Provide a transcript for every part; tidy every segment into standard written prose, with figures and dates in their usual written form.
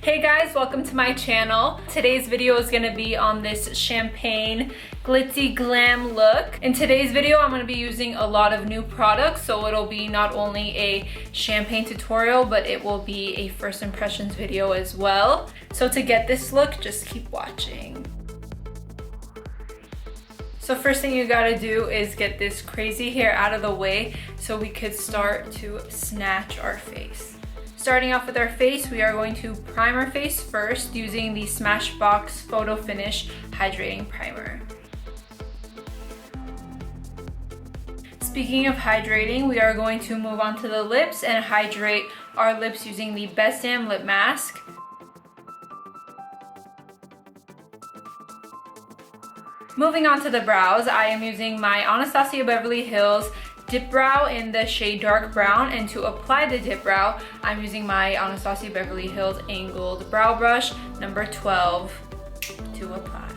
Hey guys, welcome to my channel. Today's video is going to be on this champagne glitzy glam look. In today's video, I'm going to be using a lot of new products, so it'll be not only a champagne tutorial, but it will be a first impressions video as well. So to get this look, just keep watching. So first thing you gotta do is get this crazy hair out of the way so we could start to snatch our face. Starting off with our face, we are going to prime our face first using the Smashbox Photo Finish Hydrating Primer. Speaking of hydrating, we are going to move on to the lips and hydrate our lips using the Best Damn Lip Mask. Moving on to the brows, I am using my Anastasia Beverly Hills Dip Brow in the shade Dark Brown, and to apply the dip brow, I'm using my Anastasia Beverly Hills Angled Brow Brush number 12 to apply.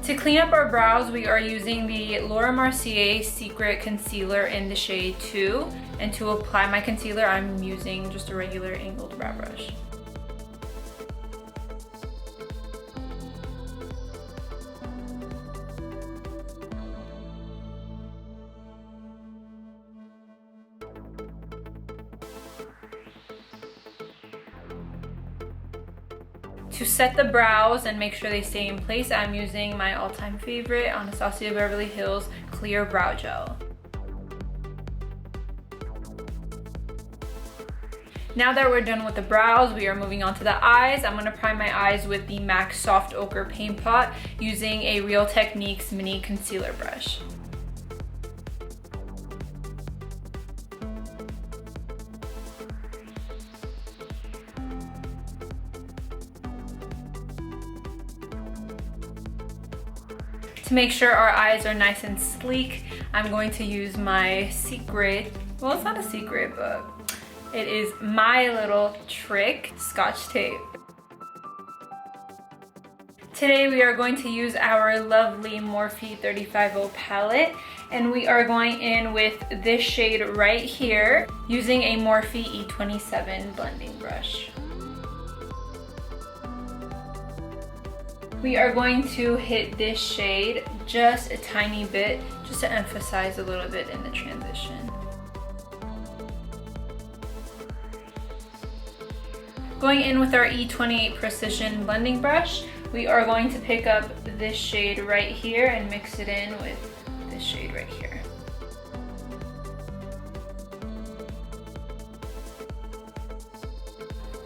To clean up our brows, we are using the Laura Mercier Secret Concealer in the shade 2. And to apply my concealer, I'm using just a regular angled brow brush. To set the brows and make sure they stay in place, I'm using my all-time favorite Anastasia Beverly Hills Clear Brow Gel. Now that we're done with the brows, we are moving on to the eyes. I'm going to prime my eyes with the MAC Soft Ochre Paint Pot using a Real Techniques Mini Concealer Brush. To make sure our eyes are nice and sleek, I'm going to use my secret, well, it's not a secret, but it is my little trick, Scotch Tape. Today we are going to use our lovely Morphe 350 palette, and we are going in with this shade right here using a Morphe E27 blending brush. We are going to hit this shade just a tiny bit, just to emphasize a little bit in the transition. Going in with our E28 Precision blending brush, we are going to pick up this shade right here and mix it in with this shade right here.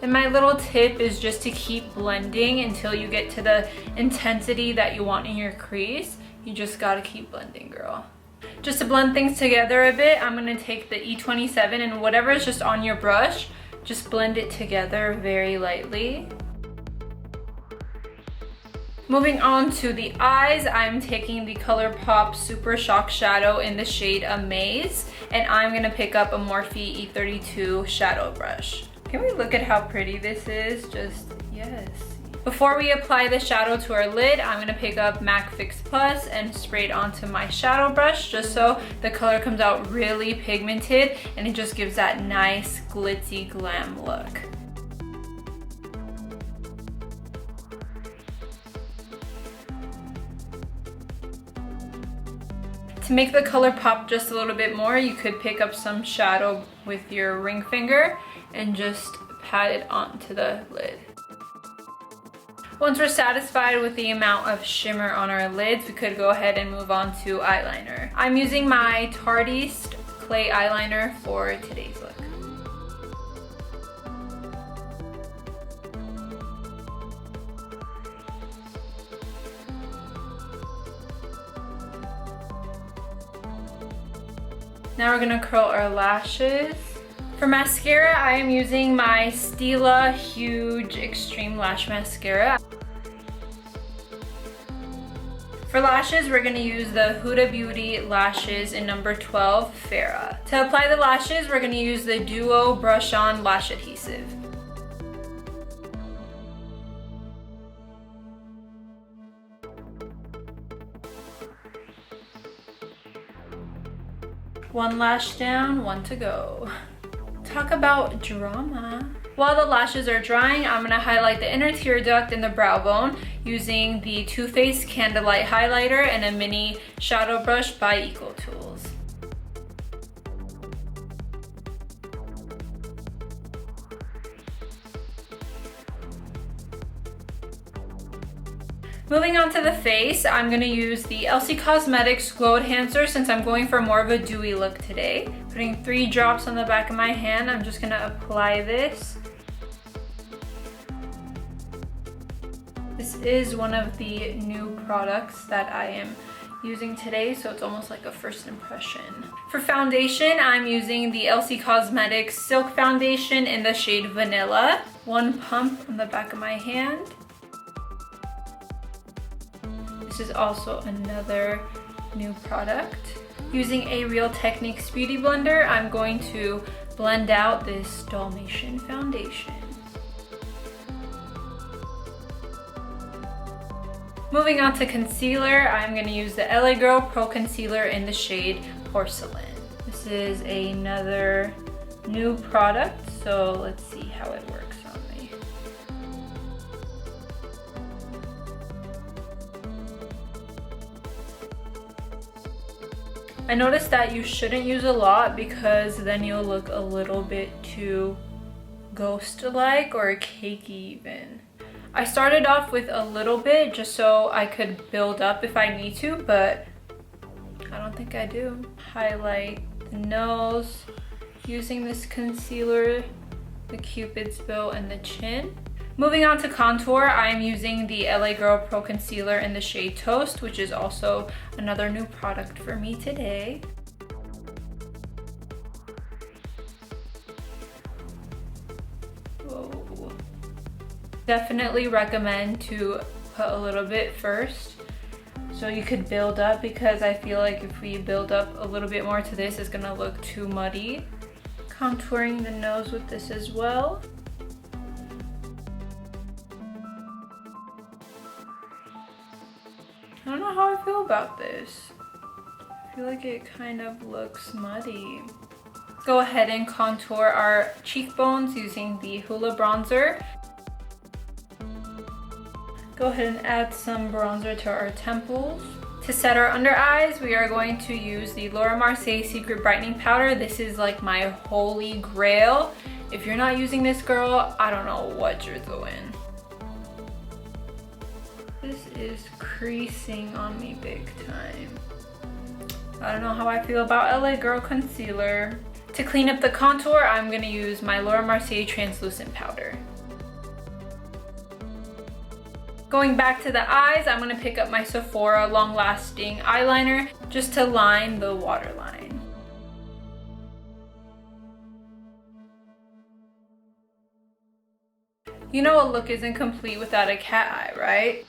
And my little tip is just to keep blending until you get to the intensity that you want in your crease. You just gotta keep blending, girl. Just to blend things together a bit, I'm gonna take the E27 and whatever is just on your brush, just blend it together very lightly. Moving on to the eyes, I'm taking the ColourPop Super Shock Shadow in the shade Amaze, and I'm gonna pick up a Morphe E32 shadow brush. Can we look at how pretty this is? Just, yes. Before we apply the shadow to our lid, I'm gonna pick up MAC Fix Plus and spray it onto my shadow brush just so the color comes out really pigmented and it just gives that nice glitzy glam look. To make the color pop just a little bit more, you could pick up some shadow with your ring finger and just pat it onto the lid. Once we're satisfied with the amount of shimmer on our lids, we could go ahead and move on to eyeliner. I'm using my Tarteist clay eyeliner for today's look. Now we're gonna curl our lashes. For mascara, I am using my Stila Huge Extreme Lash Mascara. For lashes, we're gonna use the Huda Beauty lashes in number 12, Farrah. To apply the lashes, we're gonna use the Duo Brush On Lash Adhesive. One lash down, one to go. Talk about drama. While the lashes are drying, I'm gonna highlight the inner tear duct and the brow bone using the Too Faced Candlelight Highlighter and a mini shadow brush by EcoTools. Moving on to the face, I'm gonna use the Elcie Cosmetics Glow Enhancer since I'm going for more of a dewy look today. Putting 3 drops on the back of my hand, I'm just gonna apply this. This is one of the new products that I am using today, so it's almost like a first impression. For foundation, I'm using the Elcie Cosmetics Silque Foundation in the shade Vanilla. 1 pump on the back of my hand. This is also another new product. Using a Real Techniques Beauty Blender, I'm going to blend out this Dalmatian foundation. Moving on to concealer, I'm going to use the LA Girl Pro Concealer in the shade Porcelain. This is another new product, so let's see how it works on me. I noticed that you shouldn't use a lot because then you'll look a little bit too ghost-like or cakey even. I started off with a little bit just so I could build up if I need to, but I don't think I do. Highlight the nose using this concealer, the Cupid's bow, and the chin. Moving on to contour, I'm using the LA Girl Pro Concealer in the shade Toast, which is also another new product for me today. Whoa. Definitely recommend to put a little bit first so you could build up, because I feel like if we build up a little bit more to this, it's gonna look too muddy. Contouring the nose with this as well. I don't know how I feel about this. I feel like it kind of looks muddy. Let's go ahead and contour our cheekbones using the Hoola bronzer. Go ahead and add some bronzer to our temples. To set our under eyes, we are going to use the Laura Mercier Secret Brightening Powder. This is like my holy grail. If you're not using this, girl, I don't know what you're doing. This is creasing on me big time. I don't know how I feel about LA Girl Concealer. To clean up the contour, I'm gonna use my Laura Mercier Translucent Powder. Going back to the eyes, I'm gonna pick up my Sephora Long Lasting Eyeliner just to line the waterline. You know a look isn't complete without a cat eye, right?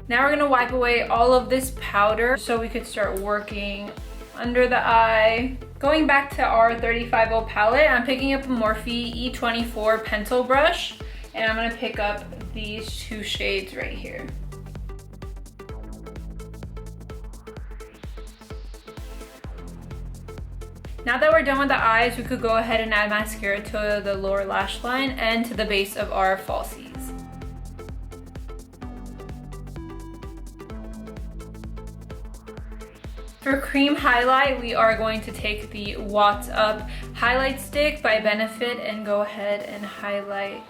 Now we're gonna wipe away all of this powder so we could start working under the eye. Going back to our 35O palette, I'm picking up a Morphe E24 pencil brush, and I'm gonna pick up these 2 shades right here. Now that we're done with the eyes, we could go ahead and add mascara to the lower lash line and to the base of our falsies. For cream highlight, we are going to take the What's Up highlight stick by Benefit and go ahead and highlight.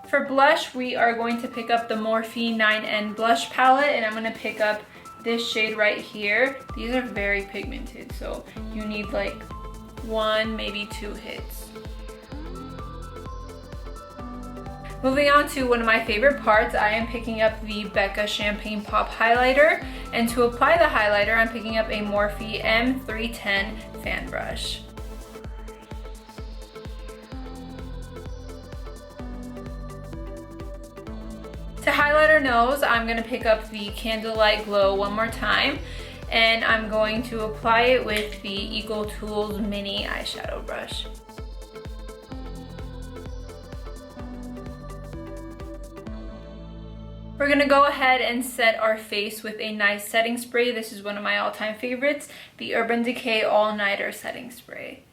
For blush, we are going to pick up the Morphe 9N blush palette, and I'm going to pick up this shade right here. These are very pigmented, so you need like 1, maybe 2 hits. Moving on to one of my favorite parts, I am picking up the Becca Champagne Pop Highlighter, and to apply the highlighter, I'm picking up a Morphe M310 fan brush. To highlight our nose, I'm going to pick up the Candlelight Glow one more time, and I'm going to apply it with the EcoTools mini eyeshadow brush. We're gonna go ahead and set our face with a nice setting spray. This is one of my all-time favorites, the Urban Decay All Nighter Setting Spray.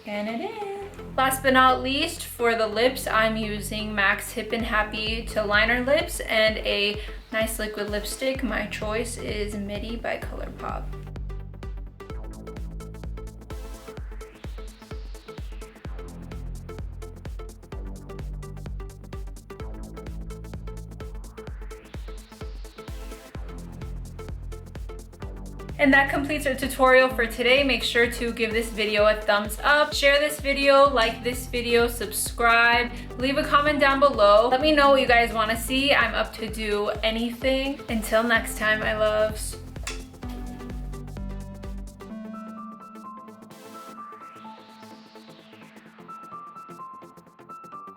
And it is. Last but not least, for the lips, I'm using MAC's Hip and Happy to liner lips and a nice liquid lipstick. My choice is Midi by ColourPop. And that completes our tutorial for today. Make sure to give this video a thumbs up, share this video, like this video, subscribe, leave a comment down below. Let me know what you guys want to see. I'm up to do anything. Until next time, my loves.